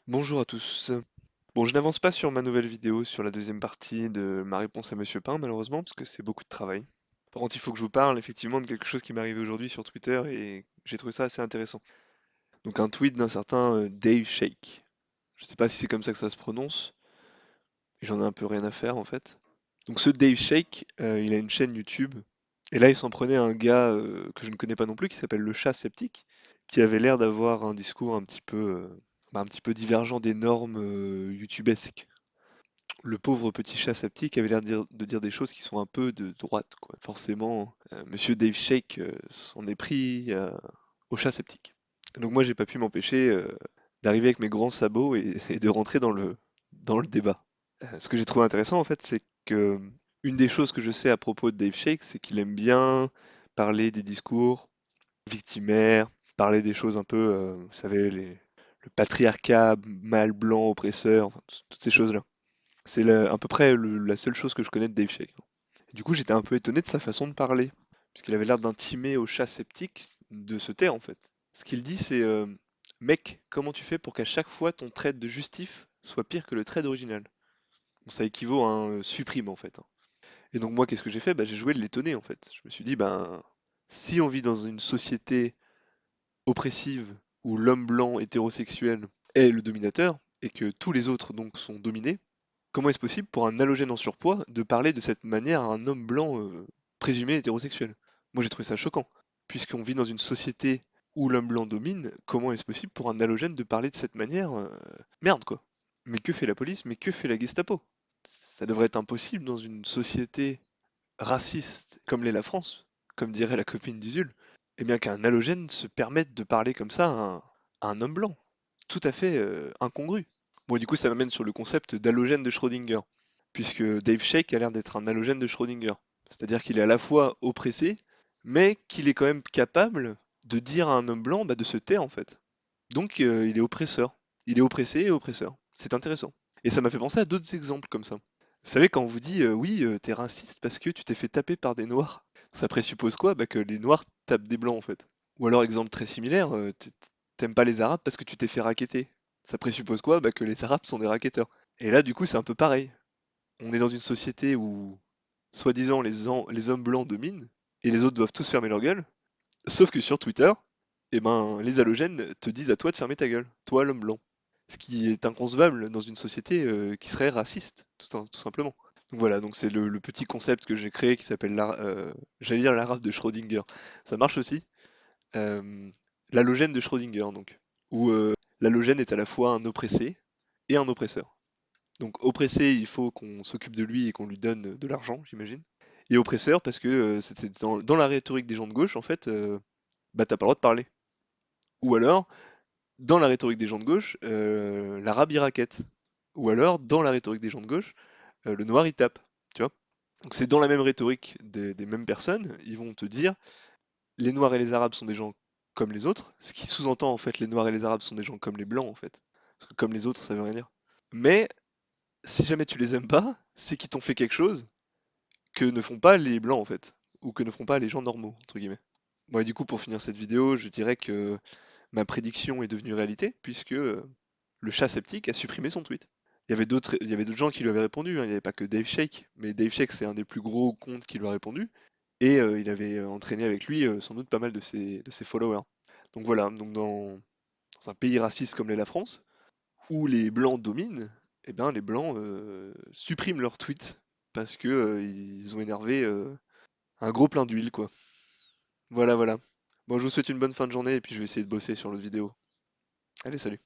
Bonjour à tous. Bon, je n'avance pas sur ma nouvelle vidéo sur la deuxième partie de ma réponse à Monsieur Pain, malheureusement, parce que c'est beaucoup de travail. Par contre, il faut que je vous parle effectivement de quelque chose qui m'est arrivé aujourd'hui sur Twitter et j'ai trouvé ça assez intéressant. Donc un tweet d'un certain Dave Shake. Je sais pas si c'est comme ça que ça se prononce, et j'en ai un peu rien à faire en fait. Donc ce Dave Shake, il a une chaîne YouTube, et là il s'en prenait à un gars que je ne connais pas non plus, qui s'appelle le Chat Sceptique, qui avait l'air d'avoir un discours un petit peu divergent des normes youtubesques. Le pauvre petit chat sceptique avait l'air de dire des choses qui sont un peu de droite, quoi. Forcément, Monsieur Dave Shake s'en est pris au chat sceptique. Donc moi, j'ai pas pu m'empêcher d'arriver avec mes grands sabots et de rentrer dans le débat. Ce que j'ai trouvé intéressant, en fait, c'est que une des choses que je sais à propos de Dave Shake, c'est qu'il aime bien parler des discours victimaires, parler des choses un peu, vous savez, le patriarcat mâle blanc oppresseur, enfin, toutes ces choses-là. C'est à peu près la seule chose que je connais de Dave Shake. Du coup, j'étais un peu étonné de sa façon de parler, puisqu'il avait l'air d'intimer au chat sceptique de se taire en fait. Ce qu'il dit, c'est mec, comment tu fais pour qu'à chaque fois ton trait de justif soit pire que le trait d'original? Bon, ça équivaut à un supprime en fait, hein. Et donc moi, qu'est-ce que j'ai fait? Bah, j'ai joué de l'étonné en fait. Je me suis dit, ben, si on vit dans une société oppressive où l'homme blanc hétérosexuel est le dominateur et que tous les autres donc sont dominés, comment est-ce possible pour un halogène en surpoids de parler de cette manière à un homme blanc présumé hétérosexuel? Moi j'ai trouvé ça choquant. Puisqu'on vit dans une société où l'homme blanc domine, comment est-ce possible pour un halogène de parler de cette manière? Merde quoi. Mais que fait la police? Mais que fait la Gestapo? Ça devrait être impossible dans une société raciste comme l'est la France, comme dirait la copine d'Usul, eh bien qu'un halogène se permette de parler comme ça à un homme blanc. Tout à fait incongru. Bon, du coup, ça m'amène sur le concept d'halogène de Schrödinger, puisque Dave Shake a l'air d'être un halogène de Schrödinger. C'est-à-dire qu'il est à la fois oppressé, mais qu'il est quand même capable de dire à un homme blanc bah, de se taire en fait. Donc il est oppresseur. Il est oppressé et oppresseur. C'est intéressant. Et ça m'a fait penser à d'autres exemples comme ça. Vous savez, quand on vous dit oui, t'es raciste parce que tu t'es fait taper par des noirs, ça présuppose quoi? Bah, que les noirs tapent des blancs en fait. Ou alors, exemple très similaire, t'aimes pas les arabes parce que tu t'es fait racketter. Ça présuppose quoi? Bah, que les arabes sont des racketteurs. Et là, du coup, c'est un peu pareil. On est dans une société où, soi-disant, les hommes blancs dominent et les autres doivent tous fermer leur gueule. Sauf que sur Twitter, eh ben, les halogènes te disent à toi de fermer ta gueule, toi l'homme blanc. Ce qui est inconcevable dans une société qui serait raciste, tout simplement. Donc voilà, donc c'est le petit concept que j'ai créé qui s'appelle, j'allais dire l'arabe de Schrödinger. Ça marche aussi. L'halogène de Schrödinger, donc. Où l'halogène est à la fois un oppressé et un oppresseur. Donc oppressé, il faut qu'on s'occupe de lui et qu'on lui donne de l'argent, j'imagine. Et oppresseur, parce que c'est dans la rhétorique des gens de gauche, en fait, bah t'as pas le droit de parler. Ou alors, dans la rhétorique des gens de gauche, l'arabe il raquette. Ou alors, dans la rhétorique des gens de gauche, le noir il tape. Tu vois? Donc c'est dans la même rhétorique des mêmes personnes, ils vont te dire les noirs et les arabes sont des gens comme les autres, ce qui sous-entend en fait les noirs et les arabes sont des gens comme les blancs en fait. Parce que comme les autres, ça veut rien dire. Mais si jamais tu les aimes pas, c'est qu'ils t'ont fait quelque chose que ne font pas les blancs en fait, ou que ne font pas les gens normaux, entre guillemets. Bon, et du coup, pour finir cette vidéo, je dirais que ma prédiction est devenue réalité, puisque le chat sceptique a supprimé son tweet. Il y avait d'autres gens qui lui avaient répondu, hein, il n'y avait pas que Dave Shake, mais Dave Shake c'est un des plus gros comptes qui lui a répondu, et il avait entraîné avec lui sans doute pas mal de ses followers. Donc voilà, donc dans un pays raciste comme l'est la France, où les blancs dominent, eh bien les blancs suppriment leurs tweets parce que ils ont énervé un gros plein d'huile quoi. Voilà voilà. Bon, je vous souhaite une bonne fin de journée et puis je vais essayer de bosser sur l'autre vidéo. Allez, salut.